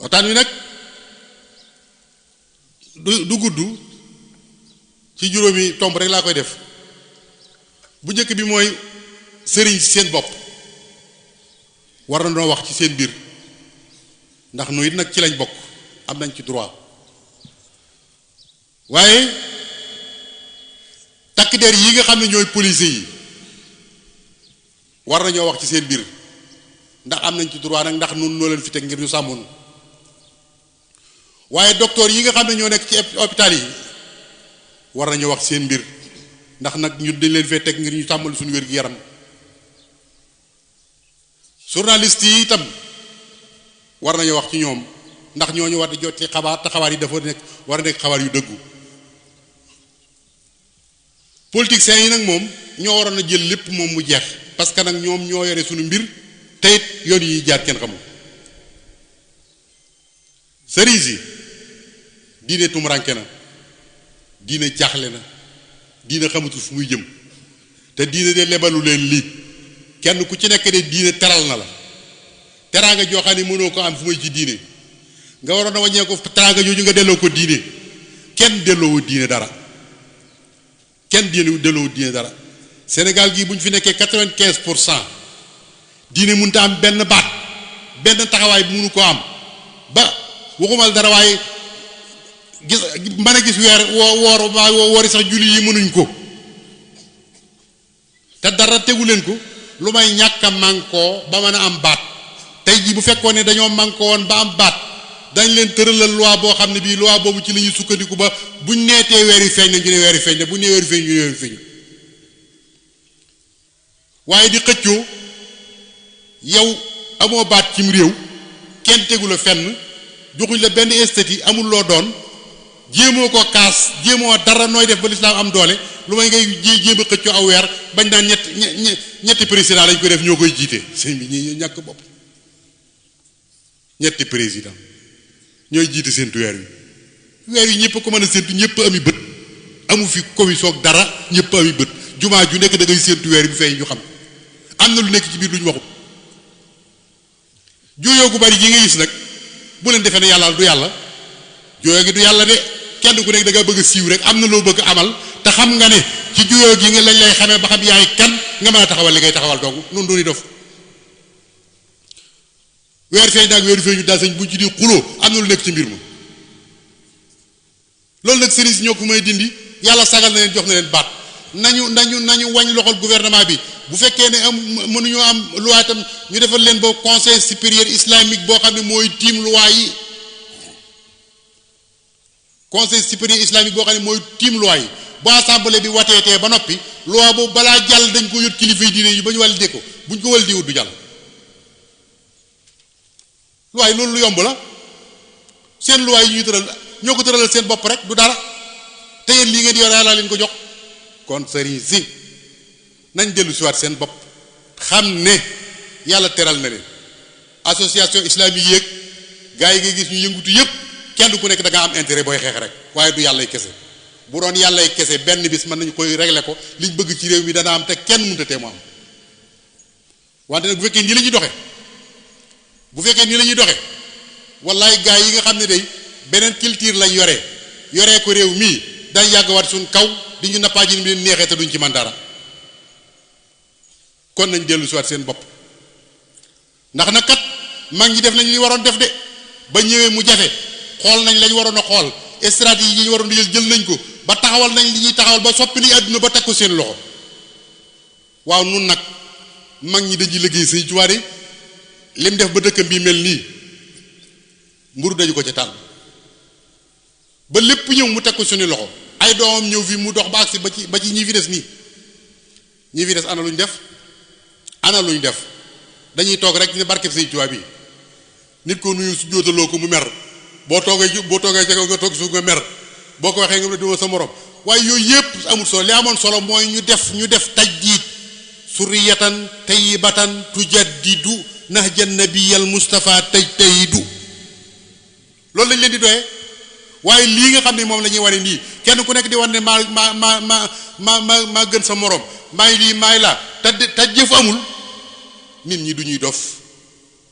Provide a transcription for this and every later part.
waxtaan wi nag du gudd ci juróomi tomb rek laa koy def bu njëkk bi mooy sëriñ si seen bopp war na noo wax ci seen biir ndax nu it nag ci lañ bokk am nañ ci droit waaye takk der yi nga xam ne ñooy police yi war nañoo wax ci seen biir ndax am nañ ci droit nag ndax nun noo leen fi teg ngir ñu sàmmoon waaye docteur yi nga xam ne ñoo nekk ci hôpital yi war nañoo wax seen mbir ndax nag ñu dañ leen fee teg ngir ñu sàmmal suñu wér gi yaram journaliste yi itam war nañoo wax ci ñoom ndax ñooñu war di jot ci xabaar te xabaar yi dafa nekk war a nekk xabaar yu dëggu politiciens yi nag moom ñoo waroon a jël lépp moom mu jeex parce que nag ñoom ñoo yore suñu mbir te it yoon yi jaar kenn xamul sëriñ si diine tumuranke na diine jaaxle na diine xamatul fu muy jëm te diine de lebalu leen lii kenn ku ci nekk de diine teral na la teraanga joo xam ne mënoo ko am fu muy ci diine nga waroon a wàññee ko teraanga jooju nga delloo ko diine kenn delloowu diine dara kenn delloowu diine dara Sénégal gii bu ñu fi nekkee 95% diine mënut a am benn baat benn taxawaay bu mënu ko am ba waxumal dara waaye gis mën a gis weer woori sax julli yi mënuñ ko te dara tegu leen ko lu may ñàkk a mànkoo ba mën a am baat tey jii bu fekkoon ne dañoo mànkoo woon ba am baat dañ leen tëralal loi boo xam ne bii loi boobu ci la ñuy sukkandiku ba buñ neetee weer yi feeñ na ñu ne weer yi feeñ na buñ nee weer yi feeñ ñu ne weer yi feeñ waaye di xëccoo yow amoo baat cim réew kenn tegu la fenn joxuñ la benn esthétique amul loo doon jéemoo ko kaas jéemoo dara nooy def ba lislaam am doole lu may ngay jéem a xëccoo aw weer bañ naan ñetti président lañ ko def ñoo koy jiite sëñ bi ñi ñàkk bopp ñetti président ñooy jiite séntu weer yi ñëpp ko mën a séntu ñëpp ami bët amu fi commission ak dara ñëpp ami bët jumaa ju nekk da ngay séntu weer bi feeñ ñu xam am na lu nekk ci biir lu ñu waxut jooyoo gu bari yi nga gis nag bu leen defee ne yàlla du yàlla jooyoo gi du yàlla de kenn ku nekk da nga bëgg a siiw rek am na loo bëgg amal te xam nga ne ci jooyoo gi nga lañ lay xamee ba xam yaay kan nga mën a taxawal li ngay taxawal dong noonu du ni dof weer feeñ naag weer feeñu daal sañ buñ ci di xuloo am na lu nekk ci mbir ma loolu nag sëriñ si ñoo ko may dindi yàlla sagal na leen jox na leen baat nañu wañ loxol gouvernement bi bu fekkee ne am mënuñoo am loi tam ñu defal leen boobu conseil supérieur islamique boo xam ne mooy tiim loi yi conseil supérieur islamique boo xam ne mooy tiim loi yi bu assemblée bi wateetee ba noppi loi boobu balaa jàll dañ ko yot kilifa yi diine yi ba ñu wàlli ko buñ ko wàlli wut du jàll loi yi loolu lu yomb la seen loi yi ñuy tëral ñoo ko tëralal seen bopp rek du dara te yéen lii ngeen yor yàlla leen ko jox kon sëriñ si nañ dellu siwaat seen bopp xam ne yàlla teral na leen association islamique yéeg gaa yi nga gis ñu yëngutu yëpp kenn ku nekk da nga am intérêt booy xeex rek waaye du yàllay kese bu doon yàllay kese benn bis mën nañu koy régler ko liñ bëgg ci réew mi dana am te kenn mënta tee mu am wante nag bu fekkee nii la ñuy doxe wallaay gaa yi nga xam ne day beneen culture lañ yoree ko réew mii dañ yàgg waat suñ kaw di ñu nappaaji ni mu leen neexee te duñ ci man dara kon nañ dellu si waat seen bopp ndax nag kat mag ñi def nañ li waroon def de ba ñëwee mu jafe xool nañ lañ waroon a xool stratégie yi ñu waroon di jël nañ ko ba taxawal nañ li ñuy taxawal ba soppi ni àdduna ba teg ko seen loxo waaw nun nag mag ñi dañuy liggéey Sëñ Tuubaa de lim def ba dëkkam bii mel nii mburu dañu ko ca tànn ba lépp ñëw mu teg ko suñu loxo ay doomam ñëw fii mu dox ba agsi ba ci ñi fi des nii ñi fi des ana luñ def dañuy toog rek ne barkeb Sëñ Tuubaa bi nit ko nuyu su jóotaloo ko mu mer boo toogee ca kaw nga toog suuf nga mer boo ko waxee nga ne duma sa morom waaye yooyu yëpp amul solo li amoon solo mooy ñu def tajdiid suriyatan tayyibatan tujaddidu nahja nabiyal Mustafa tajtahidu loolu lañ leen di doyee waaye lii nga xam ne moom la ñuy wane nii kenn ku nekk di wane ne maa gën sa morom maay lii maay laa te jëf amul nit ñi du ñuy dof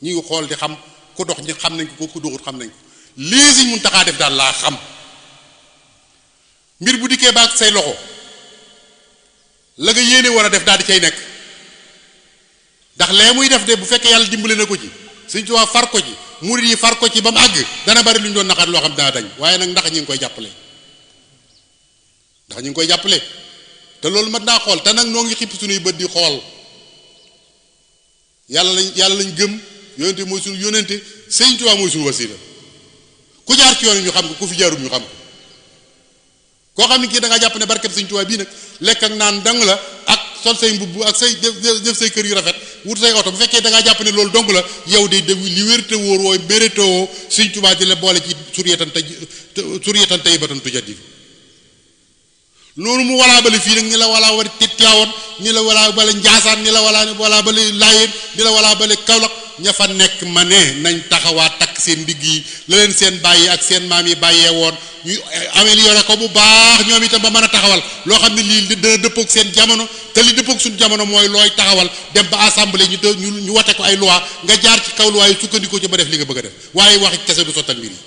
ñi ngi xool di xam ku dox ñi xam nañ ko ku doxut xam nañ ko lii Sëñ Muntaxa def daal laa xam mbir bu dikkee baag say loxo la nga yéene war a def daal di cay nekk ndax lee muy def de bu fekkee yàlla dimbale na ko ci Sëñ Tuubaa far ko ci murid yi far ko ci ba mu àgg dana bari lu ñu doon naxaat loo xam dana dañ waaye nag ndax ñi ngi koy jàppale ndax ñu ngi koy jàppale te loolu mat naa xool te nag noo ngi xippi suñuy bët di xool yàlla lañ gëm yónente mooy suñu yónente Sëñ Tuubaa mooy suñu wasila ku jaar ci yoon ñu xam ko ku fi jaarul ñu xam ko koo xam ne kii da ngaa jàpp ne barkeb Sëñ Tuubaa bii nag lekk ak naan dang la ak sol say mbubb ak say def say kër yu rafet wut say oto bu fekkee da ngaa jàpp ne loolu dong la yow de li wérte wóor wooy mérétoo Sëñ Tuubaa di la boole ci suriyatan tayyibatan tujaddidu noonu mu walaa bale fii nag ni la walaa bale Tiwaawan ni la walaa bale Njaasaan ni la walaa bale Laayeen ni la walaa bale Kawlax ña fa nekk ma ne nañ taxawaat takk seen ndigg yi la leen seen bàyyi ak seen maam yi bàyyee woon ñu amélioré ko bu baax ñoom itam ba mën a taxawal loo xam ne lii dana dëppoog seen jamono te li dëppoog suñu jamono mooy looy taxawal dem ba assemblée ñu wate ko ay loi nga jaar ci kaw loi yi sukkandikoo ci ba def li nga bëgg a def waaye waxi kese du sottal mbir yi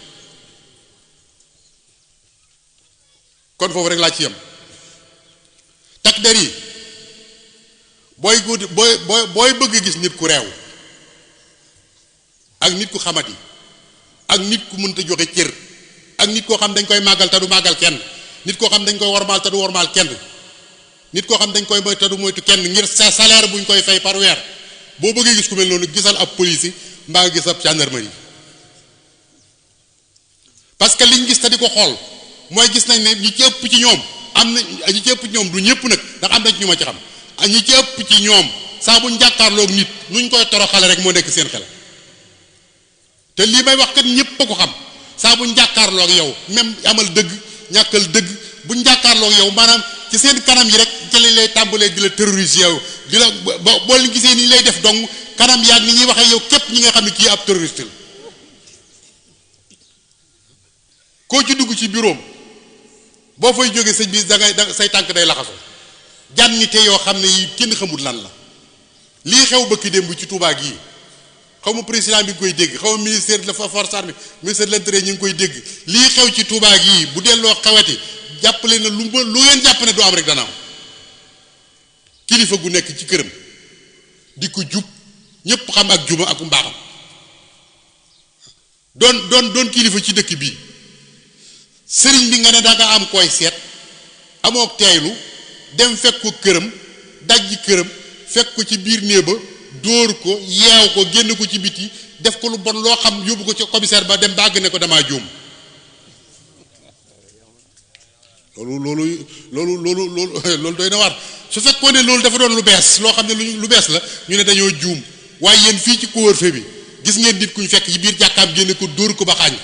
kon foofu rek laa ci yem takk der yi booy bëgg gis nit ku réew ak nit ku xamati ak nit ku mënta joxe cër ak nit koo xam dañ koy màggal te du màggal kenn nit koo xam dañ koy wormaal te du wormaal kenn nit koo xam dañ koy moy te du moytu kenn ngir sa salaire buñ koy fay par weer boo bëggee gis ku mel noonu gisal ab police mbaa nga gis ab gendarmerie parce que liñ gis te di ko xool mooy gis nañ ne ñi ci ëpp ci ñoom ñi ci ëpp ci ñoom du ñëpp nag ndax am nañ ñu ma ci xam ñi ci ëpp ci ñoom saa buñ jàkkaarloog nit nuñ koy toroxale rek moo nekk seen xel te lii may wax kat ñëpp a ko xam saa buñ jàkkaarloog yow même amal dëgg ñàkkal dëgg buñ jàkkaarloog yow maanaam ci seen kanam yi rek ci lañ lay tàmbalee di la terroriser yow di la boo leen gisee ni lay def dong kanam yaag ni ñuy waxee yow képp ñi nga xam ne kii ab terroriste la koo ci dugg ci bureau boo fay jógee sëñ bi say tànk day laxasu jànnite yoo xam ne yi kenn xamul lan la lii xew bëkki démb ci Touba gii xaw ma président bi ngi koy dégg xaw ma ministère de la force armée ministère de l'intérieur ñu ngi koy dégg lii xew ci Touba gii bu delloo xewati jàppale na lu ngeen jàpp ne du am rek dana am kilifa gu nekk ci këram di ko jub ñépp xam ak juba ak mbaaxam doon kilifa ci dëkk bii sëriñ bi nga ne danga am koy seet amoo teeylu dem fekk ko këram dajji këram fekk ko ci biir néeg ba dóor ko yeew ko génn ko ci biti def ko lu bon loo xam yóbbu ko ci commissaire ba dem bàgg ne ko damaa juum loolu doy na war su fekkoon ne loolu dafa doon lu bees loo xam ne lu bees la ñu ne dañoo juum waaye yéen fii ci couvre-feu bi gis ngeen nit ku ñu fekk ci biir jàkkaam génne ko dóor ko ba xaañ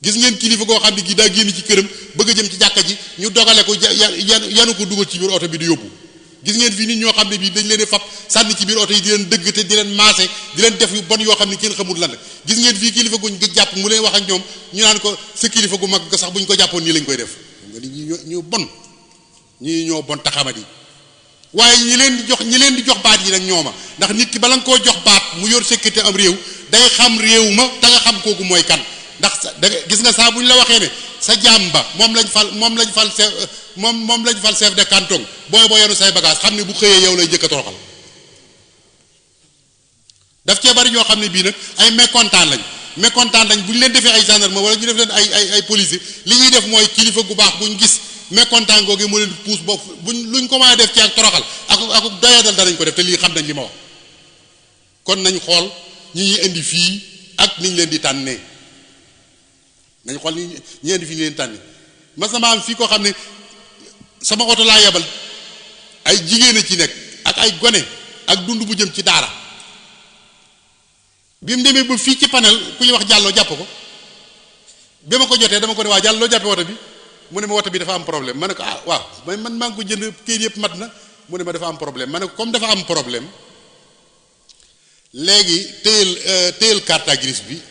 gis ngeen kilifa goo xam ne gi daa génn ci këram bëgg a jëm ci jàkka ji ñu dogale ko yanu ko dugal ci biir oto bi di yóbbu gis ngeen fii nit ñoo xam ne bii dañ leen di fab sànni ci biir oto yi di leen dëgg te di leen maase di leen def yu bon yoo xam ne kenn xamul lan la gis ngeen fii kilifa guñ jàpp mu leen wax ak ñoom ñu naan ko sa kilifa gu mag sax buñ ko jàppoon nii lañ koy def nga li ñu bon ñii ñoo bon taxamadi waaye ñi leen di jox baat yi nag ñooma ndax nit ki bala nga koo jox baat mu yor sécurité am réew day xam réew ma te nga xam kooku mooy kan ndax gis nga saa bu ñu la waxee ne sa jaam ba moom lañ fal chef de canton booy boo yenu say bagage xam ne bu xëyee yow lay jëkk a toroxal daf cee bari ñoo xam ne bii nag ay mécontent lañ bu ñu leen defee ay gendarme wala ñu def leen ay policier li ñuy def mooy kilifa gu baax buñ gis mécontent googu moo leen puus bopp luñ ko mën a def ci ak toroxal ak doyadal danañ ko def te lii xam nañ li ma wax kon nañ xool ñi ñuy indi fii ak niñ leen di tànnee nañ xool ni ñi indi fii ni leen tànni mas na ma am fii koo xam ne sama oto laa yebal ay jigéen a ci nekk ak ay gone ak dund bu jëm ci daara bi mu demee ba fii ci panel ku ñuy wax jàlloo jàpp ko bi ma ko jotee dama ko ne waa jàlloo jàppee woto bi mu ne ma woto bi dafa am problème ma ne ko ah waaw man maa ngi ko jënd kayit yëpp mat na mu ne ma dafa am problème ma ne ko comme dafa am problème léegi téyel carte grise bi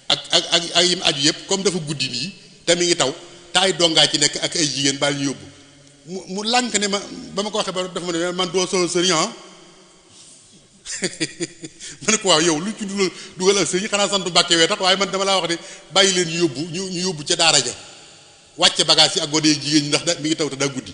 ak yim aju yëpp comme dafa guddi nii te mi ngi taw te ay dongaa ci nekk ak ay jigéen baal ñu yóbbu mu lànk ne ma ba ma ko waxee ba dafa ma ne man doo solo sëriñ ma ne ko waaw yow lu ci dugal ak sëñ xanaa sant Mbàkke wee tax waaye man dama laa wax ne bàyyi leen ñu yóbbu ca daara ja wàcce bagage yi ak gone jigéen ñi ndax mi ngi taw te daa guddi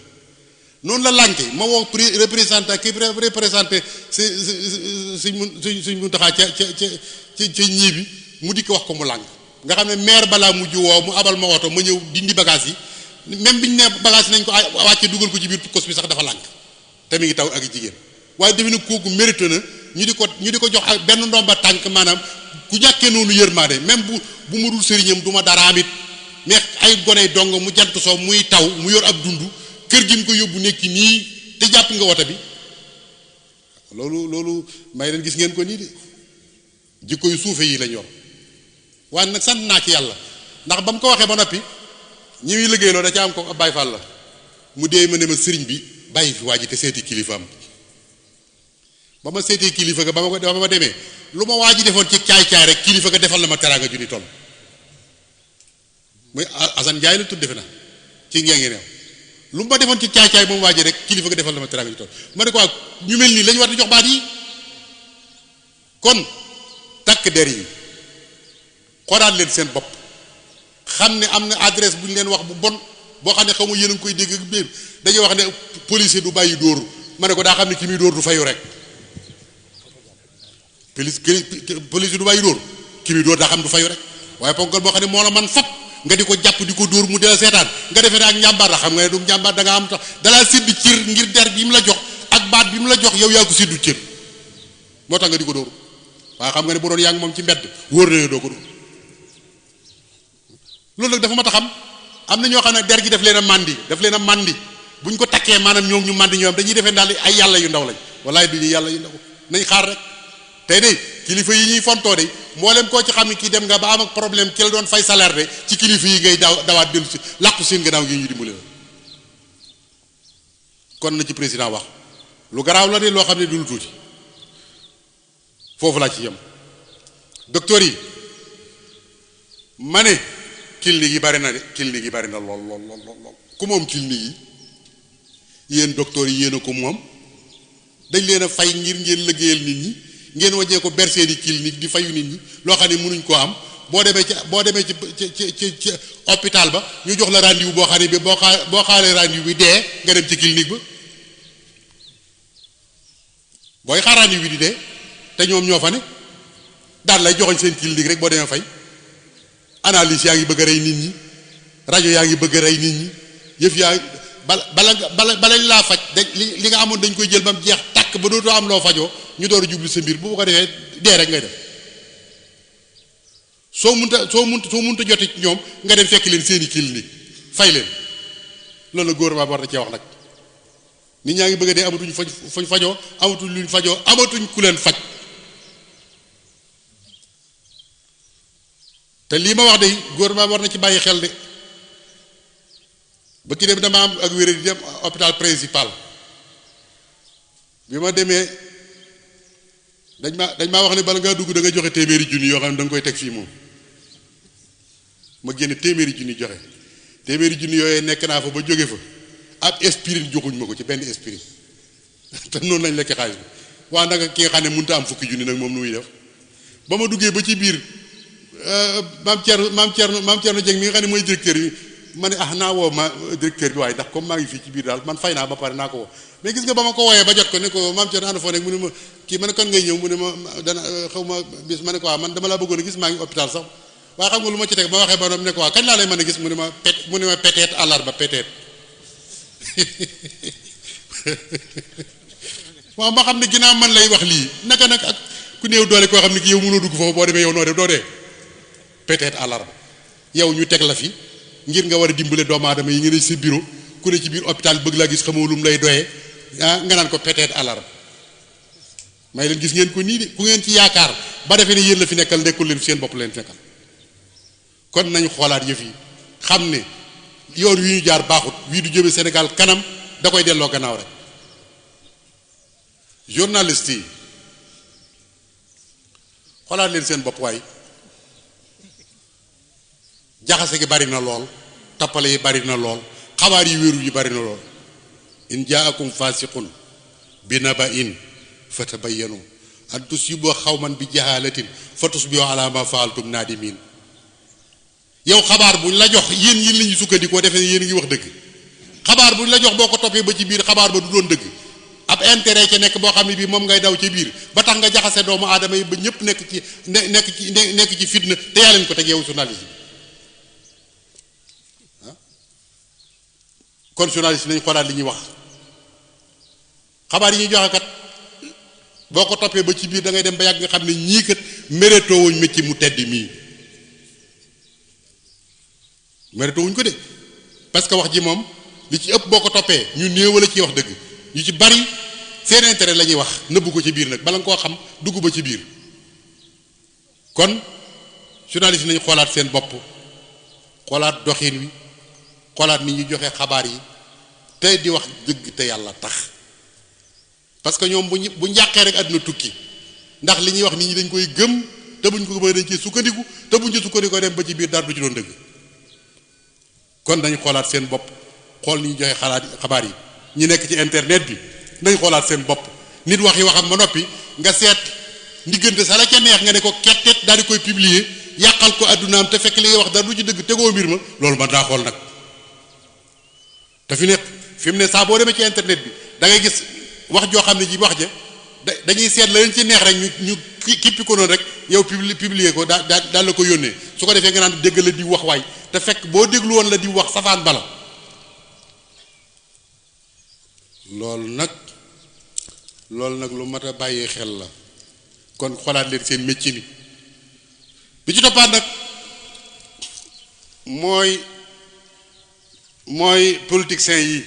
noonu la lànke ma woo représentant ki représenté suñ mu taxaa ca ñii bi mu dikk wax ko mu lànk nga xam ne maire balaa mujj woo mu abal ma woto ma ñëw dindi bagage yi même biñu ne bagage yi nañ ko wàcce dugal ko ci biir kos bi sax dafa lànk te mi ngi taw ak jigéen waaye defe na kooku mérite na ñu di ko jox ak benn ndomba tànk maanaam ku ñàkkee noonu yërmaande même bu ma dul sëriñam du ma dara amit mais ay gone dong mu jant soo muy taw mu yor ab dund kër gi mu ko yóbbu nekki nii te jàpp nga woto bi loolu may leen gis ngeen ko nii de jikko yu suufe yi lañ yor waaye nag sant naa ci yàlla ndax ba mu ko waxee ba noppi ñi muy liggéeyloo da ca am ko ab Baay Faal la mu dee ma ne ma sëriñ bi bàyyi fi waa ji te seeti kilifaam ba ma seetee kilifa ga ba ma demee lu ma waa ji defoon ci caay-caay rek kilifa ga defal na ma teraanga ju ni toll muy Assane Ndiaye la tudd defe na ci ngee ngi neew lu ma defoon ci caay-caay moom waa ji rek kilifa ga defal na ma teraanga ju toll ma ne ko ñu mel nii lañu war di jox baat yi kon takk der yi xoolaat leen seen bopp xam ne am na adresse bu ñu leen wax bu bon boo xam ne xaw ma yéen a ngi koy dégg ak biir dañuy wax ne policier du bàyyi dóor ma ne ko daa xam ne ki muy dóor du fayu rek policier du bàyyi dóor ki muy dóor daa xam du fayu rek waaye ponkal boo xam ne moo la man fop nga di ko jàpp di ko dóor mu dela seetaan nga defee ne ak njàmbaar la xam nga ne du njàmbaar da nga am tax dalaa sédd cër ngir der bi mu la jox ak baat bi mu la jox yow yaa ko séddu cër moo tax nga di ko dóor waaye xam nga ne bu doon yaa ngi moom ci mbedd wóor na doo ko dóor loolu nag dafa mat a xam am na ñoo xam ne der gi daf leen a màndi buñ ko takkee maanaam ñoom ñu màndi ñoom dañuy defee daal ay yàlla yu ndaw lañ wallaay du ñu yàlla yu ndaw nañ xaar rek tey de kilifa yi ñuy fontoo de mboolem koo ci xam ne kii dem nga ba am ak problème ki la doon fay salaire de ci kilifa yi ngay dawaat dellu si làqu seen gannaaw gi ñu dimbali la kon na ci président wax lu garaaw la de loo xam ne du lu tuuti foofu laa ci yem docteur yi ma ne clinique yi bari na de clinique yi bari na lool ku moom clinique yi yéen docteur yi yéen a ko moom dañ leen a fay ngir ngeen liggéeyal nit ñi ngeen wàññee ko berse di clinique di fayu nit ñi loo xam ne mënuñ koo am boo demee ci hôpital ba ñu jox la rendez-vous boo xam ne bi boo xaaree rendez-vous bi dee nga dem ci clinique ba booy xaar rendez-vous bi di dee te ñoom ñoo fa ne daal lay joxoñ seen clinique rek boo demee fay analyse yaa ngi bëgg a rey nit ñi rajo yaa ngi bëgg a rey nit ñi yëf yaa balañ laa faj li nga amoon dañ koy jël ba mu jeex tàkk ba dootoo am loo fajoo ñu door a jublu sa mbir bu ko defee dee rek ngay def soo munta joti ci ñoom nga dem fekk leen seeni clinique fay leen loolu la gouvernement war na cee wax nag nit ñaa ngi bëgg a dee amatuñ fañ fajoo amatuñ luñ fajoo amatuñ ku leen faj te lii ma wax de gouvernement war na ci bàyyi xel de ba ki dem dama am ak wéré di dem hôpital principal bi ma demee dañ maa wax ne bala ngaa dugg da nga joxe téeméeri junni yoo xam ne da nga koy teg fii moom ma génne téeméeri junni joxe téeméeri junni yooyu nekk naa fa ba jóge fa ab aspirine joxuñ ma ko ci benn aspirine te noonu lañ lekk xaalis bi waa naka ki nga xam ne mënut a am fukki junni nag moom nu muy def ba ma duggee ba ci biir maam Thierno Dieng mi nga xam ne mooy directeur yi ma ne naa woo ma directeur bi waaye ndax comme maa ngi fii ci biir daal man fay naa ba pare naa ko woo mais gis nga ba ma ko wooyee ba jot ko ne ko maam Thierno ànd foo nekk mu ne ma kii ma ne kon ngay ñëw mu ne ma dana xaw ma bis ma ne ko waaw man dama laa bëggoon a gis maa ngi hôpital sax waaye xam nga lu ma ci teg ba waxee ba noonu ne ko waaw kañ laa lay mën a gis mu ne ma peut-être àllarba peut-être waaw ma xam ne ginnaaw man lay wax lii naka nag ak ku néew doole koo xam ne ki yow mënoo dugg foofu boo demee yow noo def doo dee peut-être àllarba yow ñu teg la fi ngir nga war a dimbale doomu aadama yi nga ne si bureau ku ne ci biir hôpital bëgg laa gis xamoo lu mu lay doyee nga naan ko peut-être àllarba may leen gis ngeen ko nii de ku ngeen ci yaakaar ba defee ne yéen la fi nekkal nekkul leen seen bopp leen nekkal kon nañu xoolaat yëf yi xam ne yoon wi ñu jaar baaxut wii du jëme Sénégal kanam da koy delloo gannaaw rek journaliste yi xoolaat leen seen bopp waay jaxase gi bari na lool tappale yi bari na lool xabaar yi wéeru yi bari na lool in jaakum fasiqun bi naba'in fatabayyanu an tusibu xawman bi jahalatin fa tusbihu ala ma faaltum nadimin yow xabaar buñ la jox yéen lañu sukkandikoo defee yéen ngi wax dëgg xabaar buñ la jox boo ko toppee ba ci biir xabaar ba du doon dëgg ab intérêt ca nekk boo xam ne bii moom ngay daw ca biir ba tax nga jaxase doomu aadama yi ba ñëpp nekk ci fitna te yaa leen ko teg yow journaliste bi kon journaliste nañ xoolaat li ñuy wax xabaar yi ñuy joxe kat boo ko toppee ba ci biir da ngay dem ba yàgg nga xam ne ñii kat mérétoo wuñ métier mu tedd mii mérétoo wuñ ko de parce que wax ji moom li ci ëpp boo ko toppee ñu néew la ciy wax dëgg ñu ci bari seen intérêt la ñuy wax nëbbu ko ci biir nag bala nga koo xam dugg ba ci biir kon journaliste nañu xoolaat seen bopp xoolaat doxin wi xoolaat ni ñuy joxe xabaar yi tey di wax dëgg te yàlla tax parce que ñoom bu njàqee rek àdduna tukki ndax li ñuy wax nit ñi dañ koy gëm te buñ ko gëmee dañ ci sukkandiku te buñ ci sukkandikoo dem ba ci biir dara du ci doon dëgg kon dañu xoolaat seen bopp xool ni ñu joxe xabaar yi ñi nekk ci internet bi nañ xoolaat seen bopp nit wax yi waxam ba noppi nga seet ndiggante sa la ca neex nga ne ko kettet daal di koy publier yàqal ko addunaam te fekk li ngay wax dara du ci dëgg tegoo mbir ma loolu man daa xool nag te fi mu ne saa boo demee ci internet bi da ngay gis wax joo xam ne ji wax ja dañuy seet la leen ci neex rek ñu kippi ko noonu rek yow publier ko daal la ko yónnee su ko defee nga naan dégg la di wax waay te fekk boo déglu woon la di wax safaan bala loolu nag lu mat a bàyyee xel la kon xoolaat leen seen métier bi ci toppaat nag mooy politiciens yi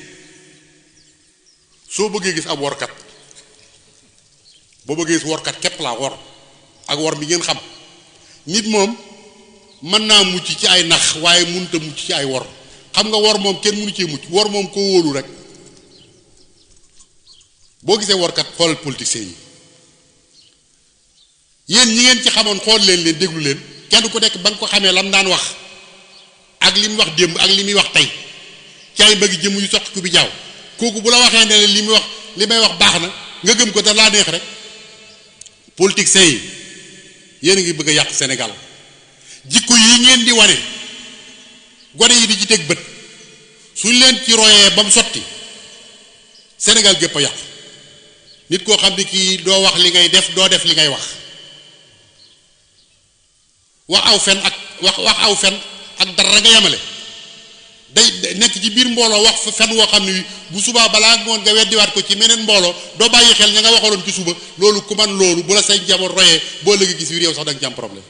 soo bëggee gis ab workat boo bëggee gis workat képp laa wor ak wor bi ngeen xam nit moom mën naa mucc ci ay nax waaye mënut a mucc ci ay wor xam nga wor moom kenn mënu cee mucc wor moom koo wóolu rek boo gisee workat xoolal politiciens yi yéen ñi ngeen ci xamoon xool leen déglu leen kenn ku nekk ba nga ko xamee lam daan wax ak li mu wax démb ak li muy wax tey ci ay mbëgg jëm yu soq ku bi jaaw kooku bu la waxee ne li may wax baax na nga gëm ko da laa neex rek politiciens yi yéen a ngi bëgg a yàq Sénégal jikko yi ngeen di wane gone yi di ci teg bët suñ leen ci royee ba mu sotti Sénégal gépp a yàqu nit koo xam ne kii doo wax li ngay def doo def li ngay wax aw fen ak dara nga yemale day nekk ci biir mbooloo wax fa fen woo xam ne bu subaa balaa ngoon nga weddiwaat ko ci meneen mbooloo doo bàyyi xel ña nga waxaloon ci suba loolu ku man loolu bu la say njaboot royee boo léegi gis biir yow sax da nga ci am problème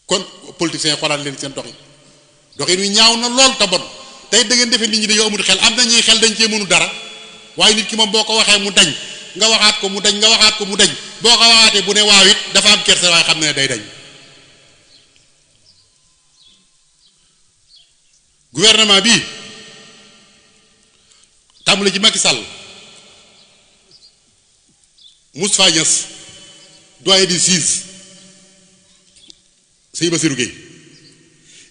kon politiciens yi xoolaat leen seen doxin wi ñaaw na lool te bon tey da ngeen defee nit ñi dañoo amul xel am na ñuy xel dañ cee mënu dara waaye nit ki moom boo ko waxee mu dañ nga waxaat ko mu dañ boo ko waxaatee bu ne waaw it dafa am kersa waaye xam ne day dañ gouvernement bi tàmbali ci Macky Sall Moustapha Niasse doyen des juges Sëñ Bassirou Gueye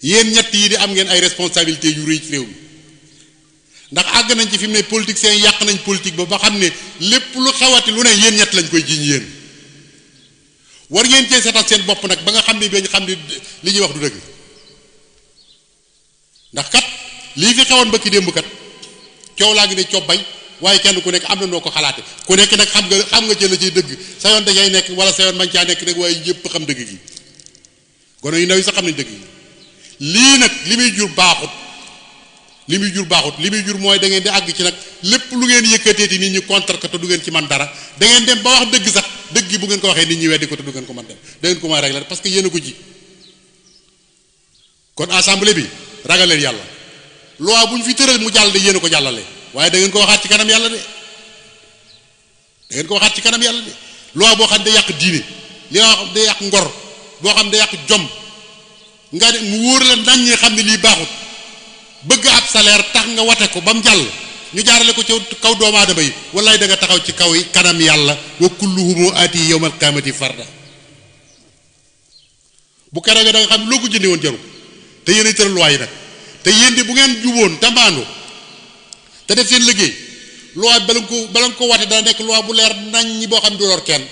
yéen ñett yi di am ngeen ay responsabilités yu rëy ci réew mi ndax àgg nañ ci fi mu ne politiciens yi yàq nañ politique ba xam ne lépp lu xewati lu ne yéen ñett lañ koy jiiñ yéen war ngeen cee seetal seen bopp nag ba nga xam ne ba ñu xam ne li ñuy wax du dëgg ndax kat lii fi xewoon ba ki démb kat coow laa ngi ne cobbay waaye kenn ku nekk am na noo ko xalaate ku nekk nag xam nga ci la ciy dëgg sa yoon dajay nekk wala sa yoon man caa nekk nag waaye ñëpp xam dëgg gi gone yu ndaw yi sax xam nañ dëgg gi lii nag li muy jur baaxut li muy jur mooy da ngeen di àgg ci nag lépp lu ngeen yëkkateeti nit ñi contre ko te du ngeen ci man dara da ngeen dem ba wax dëgg sax dëgg gi bu ngeen ko waxee nit ñi weddi ko te du ngeen ko mën dem da ngeen ko mën a régler parce que yéen a ko ji kon assemblée bi ragal leen yàlla loi bu ñu fi tëral mu jàll de yéen a ko jàllale waaye da ngeen ko waxaat ci kanam yàlla de loi boo xam ne day yàq diine li nga xam day yàq ngor boo xam ne day yàq jom nga ne mu wóor la nañ ñi xam ne lii baaxut bëgg ab salaire tax nga wate ko ba mu jàll ñu jaarale ko ci kaw doomu aadama yi wallaay da nga taxaw ci kaw kanam yàlla wa kulluhum aati yawmal qiyaamati farda bu keroog da nga xam loo ko jëndee woon jarul te yéen a tëral loi yi nag te yéen di bu ngeen juboon tambaandu te def seen liggéey loi bala nga ko wate dana nekk loi bu leer nañ ñi boo xam du lor kenn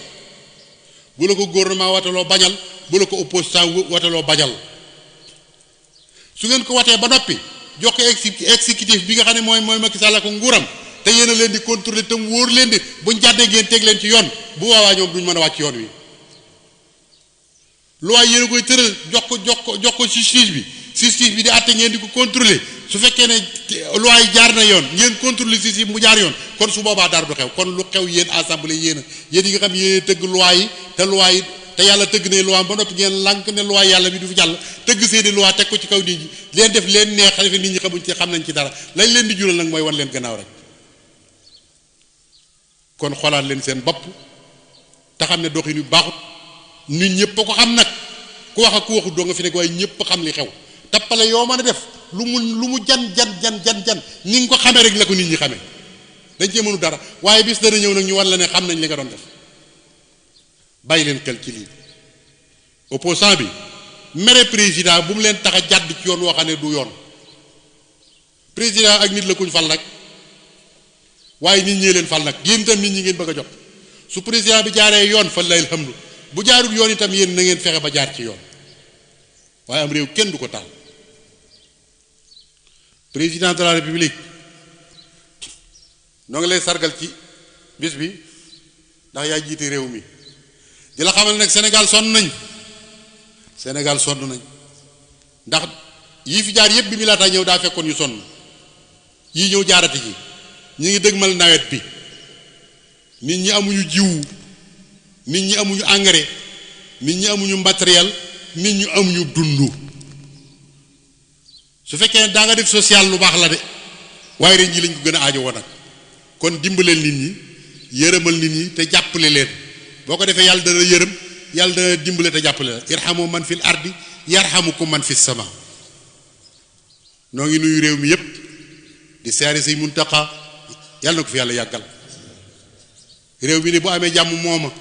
bu la ko gouvernement wateloo bañal bu la ko opposition wateloo bañal su ngeen ko watee ba noppi jox ko exécutif bi nga xam ne mooy Macky Sall ko nguuram te yéen a leen di contrôler te mu wóor leen di buñ jàddee ngeen teg leen ci yoon bu waawaa ñoom duñ mën a wàcc yoon wi loi yéen a koy tëral jox ko justice bi di àtte ngeen di ko contrôler su fekkee ne loi yi jaar na yoon ngeen contrôler justice mu jaar yoon kon su boobaa dara du xew kon lu xew yéen assemblée yéen yi nga xam yéen tëgg loi yi te yàlla tëgg ne loi ba noppi ngeen lànk ne loi yàlla bi du fi jàll tëgg seeni loi teg ko ci kaw nit ñi leen def leen neex xalifa nit ñi xamuñ ci xam nañ ci dara lañ leen di jural nag mooy wan leen gannaaw rek kon xoolaat leen seen bopp te xam ne doxin yu baaxut nit ñëpp a ko xam nag ku wax ak ku waxut doo nga fi nekk waaye ñëpp xam li xew tappale yoo mën a def lu mu jan ni nga ko xamee rek la ko nit ñi xamee dañ cee mënu dara waaye bis dana ñëw nag ñu wan la ne xam nañ li nga doon def bàyyi leen xel ci lii opposant bi mere président bu mu leen tax a jàdd ci yoon woo xam ne du yoon président ak nit la kuñ fal nag waaye nit ñee leen fal nag yéen itam nit ñi ngeen bëgg a jot su président bi jaaree yoon fa lay alhamdu bu jaarul yoon itam yéen na ngeen fexe ba jaar ci yoon waaye am réew kenn du ko taal président de la république noo ngi lay sargal ci bis bi ndax yaa jiite réew mi di la xamal nag Sénégal sonn nañ ndax yii fi jaar yëpp bi mi laata ñëw daa fekkoon ñu sonn yii ñëw jaarati ci ñi ngi dëgmal nawet bi nit ñi amuñu jiwu nit ñi amuñu engrais nit ñi amuñu matériel nit ñi amuñu dundu su fekkee ne daa nga def social lu baax la de waaye ren ji lañ ko gën a aajo woon nag kon dimbaleel nit ñi yërëmal nit ñi te jàppale leen boo ko defee yàlla dana yërëm yàlla dana dimbale te jàppale la irhamu man fil ardi yarhamukum man fis sama noo ngi nuyu réew mi yépp di seeri say Muntaxa yàlla na ko fi yàlla yàggal réew mi ne bu amee jàmm mooma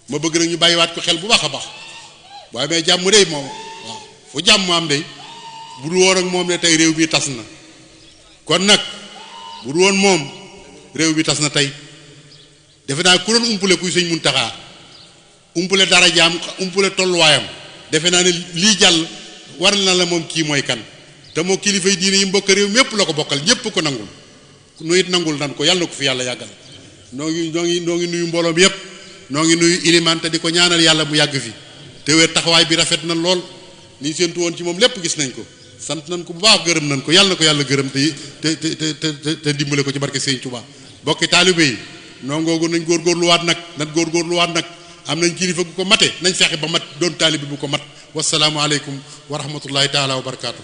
ma bëgg nag ñu bàyyiwaat ko xel bu baax a baax bu amee jàmm dey moom waaw fu jàmm am dey bu dul woon ak moom ne tey réew mi tas na kon nag bu dul woon moom réew mi tas na tey defe naa ku doon umpule kuy sëñ Muntaxa umpule dara jaam umpule tolluwaayam defe naa ne lii jàll war na la moom kii mooy kan te moo kilifay diine yi mbokk réew mépp la ko bokkal ñépp ko nangul nu it nangul nan ko yàlla na ko fi yàlla yàggal noo ngi nuyu mbooloom yépp noo ngi nuyu ilimaan te di ko ñaanal yàlla mu yàgg fi te wér taxawaay bi rafet na lool liñ séentu woon ci moom lépp gis nañ ko sant nañ ko bu baax gërëm nañ ko yàlla na ko yàlla gërëm te dimbale ko ci barke Sëñ Tuubaa bokki taalibe yi noongoogu nañ góorgóorluwaat nag am nañ kilifa gu ko mate nañ fexe ba mat doon taalibe bu ko mat wasalaamu aleykum wa rahmatullahi taala wa barakaatu